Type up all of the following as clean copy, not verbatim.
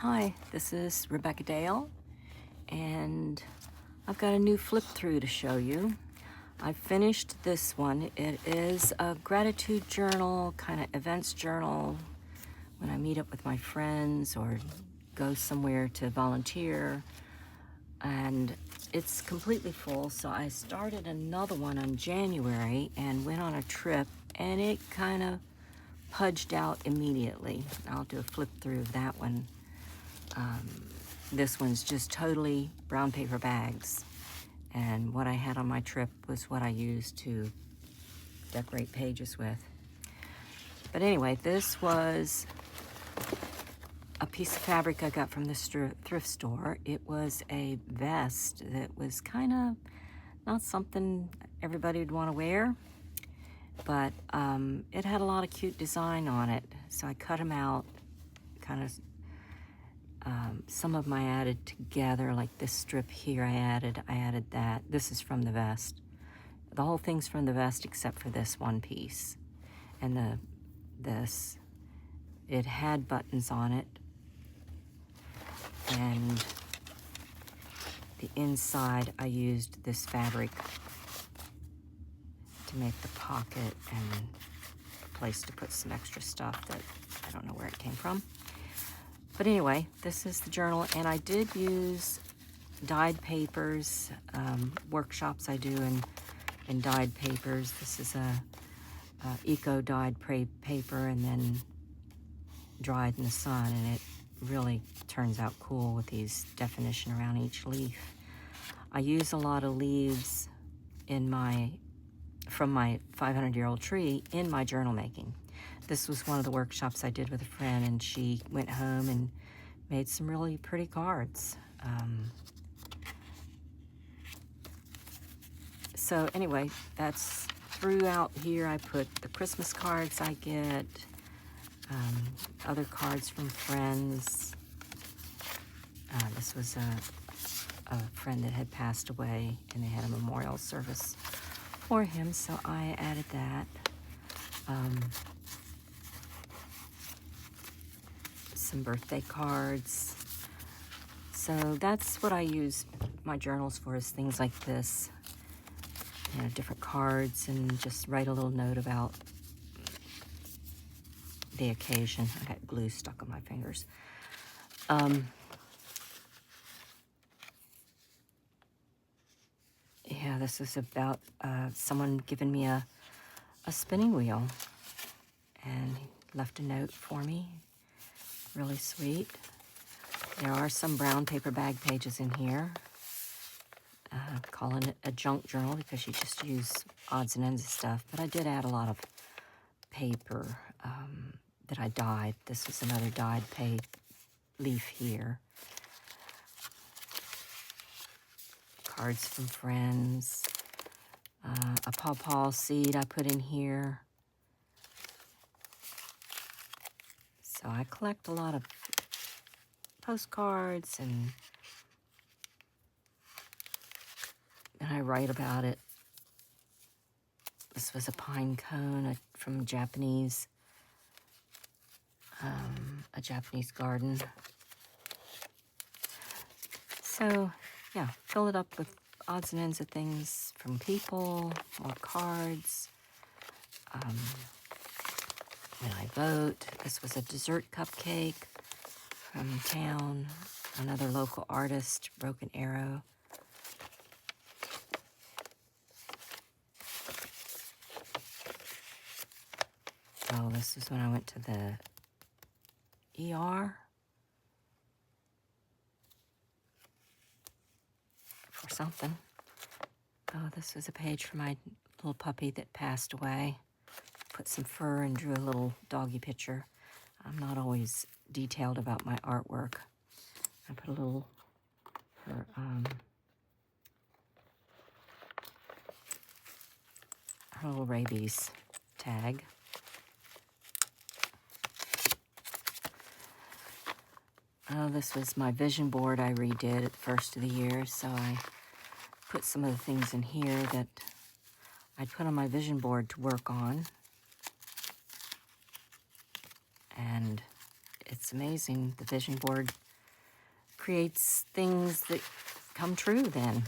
Hi, this is Rebecca Dale, and I've got a new flip through to show you. I finished this one. It is a gratitude journal, kind of events journal when I meet up with my friends or go somewhere to volunteer. And it's completely full, so I started another one on January and went on a trip, and it kind of pudged out immediately. I'll do a flip through of that one. This one's just totally brown paper bags. And what I had on my trip was what I used to decorate pages with. But anyway, this was a piece of fabric I got from the thrift store. It was a vest that was kind of not something everybody would want to wear, but it had a lot of cute design on it. So I cut them out, kind of some of them I added together, like this strip here I added that. This is from the vest. The whole thing's from the vest except for this one piece. And it had buttons on it. And the inside I used this fabric to make the pocket and a place to put some extra stuff that I don't know where it came from. But anyway, this is the journal, and I did use dyed papers, workshops I do in dyed papers. This is a eco-dyed paper and then dried in the sun, and it really turns out cool with these definition around each leaf. I use a lot of leaves from my 500-year-old tree in my journal making. This was one of the workshops I did with a friend, and she went home and made some really pretty cards. So anyway, that's throughout here. I put the Christmas cards I get, other cards from friends. This was a friend that had passed away, and they had a memorial service for him, so I added that. Some birthday cards. So that's what I use my journals for, is things like this. You know, different cards, and just write a little note about the occasion. I got glue stuck on my fingers. Yeah, this is about someone giving me a spinning wheel, and he left a note for me. Really sweet. There are some brown paper bag pages in here. Calling it a junk journal because you just use odds and ends of stuff. But I did add a lot of paper that I dyed. This was another dyed leaf here. Cards from friends. A pawpaw seed I put in here. So I collect a lot of postcards, and I write about it. This was a pine cone from a Japanese garden. So yeah, fill it up with odds and ends of things from people, more cards. When I vote, this was a dessert cupcake from town, another local artist, Broken Arrow. Oh, this is when I went to the ER for something. Oh, this was a page for my little puppy that passed away. Put some fur and drew a little doggy picture. I'm not always detailed about my artwork. I put a little her little rabies tag. Oh, this was my vision board I redid at the first of the year, so I put some of the things in here that I'd put on my vision board to work on. And it's amazing, the vision board creates things that come true then.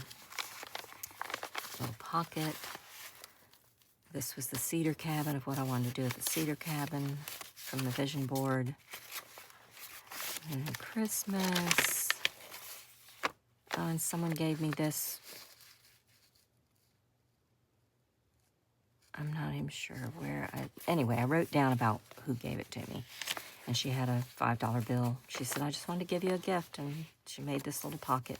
Little pocket. This was the cedar cabin of what I wanted to do with the cedar cabin from the vision board. And Christmas. Oh, and someone gave me this. I'm not even sure where. Anyway, I wrote down about who gave it to me. And she had a $5 bill. She said, I just wanted to give you a gift. And she made this little pocket.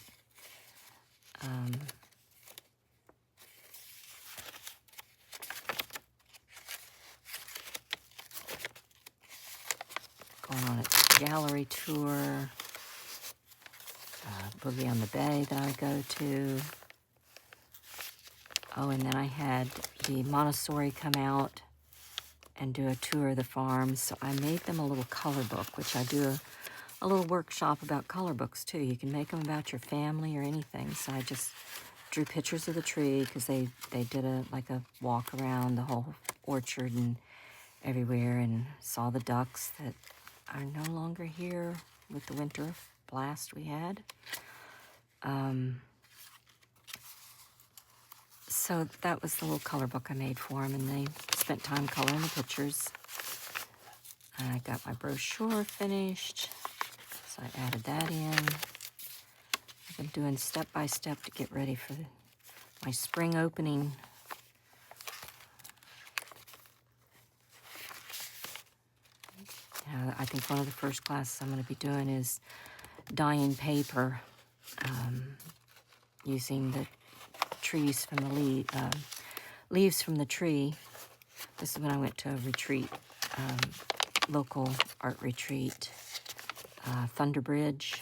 Going on a gallery tour. Boogie on the Bay that I would go to. Oh, and then I had the Montessori come out and do a tour of the farm. So I made them a little color book, which I do a little workshop about color books too. You can make them about your family or anything. So I just drew pictures of the tree because they did a walk around the whole orchard and everywhere, and saw the ducks that are no longer here with the winter blast we had. So that was the little color book I made for them, and they spent time coloring the pictures. I got my brochure finished, so I added that in. I've been doing step by step to get ready for my spring opening. I think one of the first classes I'm going to be doing is dyeing paper, using the trees from the leaves from the tree. This is when I went to a retreat, local art retreat, Thunder Bridge.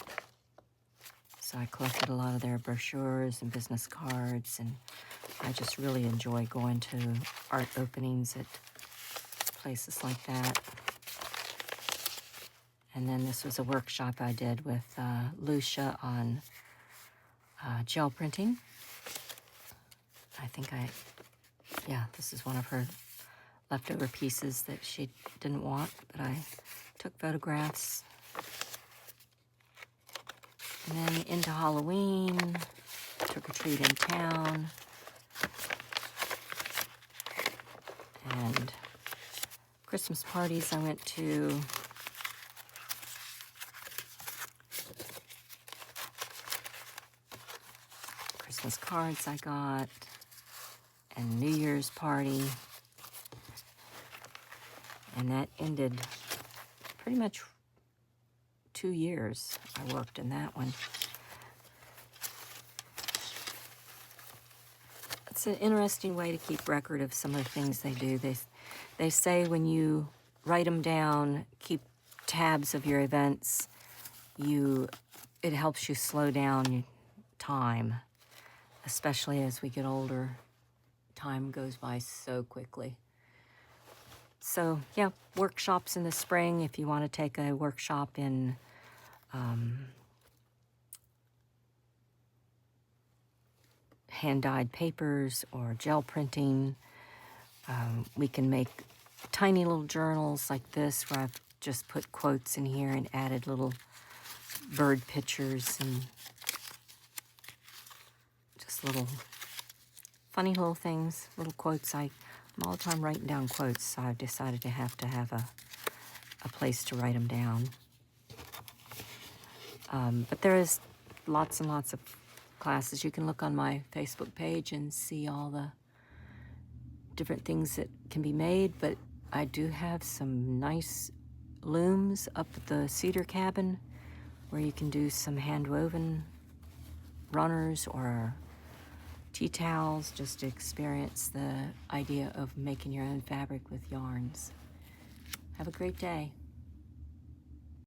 So I collected a lot of their brochures and business cards, and I just really enjoy going to art openings at places like that. And then this was a workshop I did with Lucia on gel printing. This is one of her leftover pieces that she didn't want, but I took photographs. And then into Halloween, trick or treat in town. And Christmas parties I went to. Christmas cards I got, and New Year's party. And that ended pretty much 2 years I worked in that one. It's an interesting way to keep record of some of the things they do. They say when you write them down, keep tabs of your events, it helps you slow down time. Especially as we get older, time goes by so quickly. So yeah, workshops in the spring. If you want to take a workshop in hand-dyed papers or gel printing, we can make tiny little journals like this where I've just put quotes in here and added little bird pictures and little funny little things, little quotes. I'm all the time writing down quotes, so I've decided to have a place to write them down. But there is lots and lots of classes. You can look on my Facebook page and see all the different things that can be made, but I do have some nice looms up at the cedar cabin where you can do some hand-woven runners or tea towels, just to experience the idea of making your own fabric with yarns. Have a great day.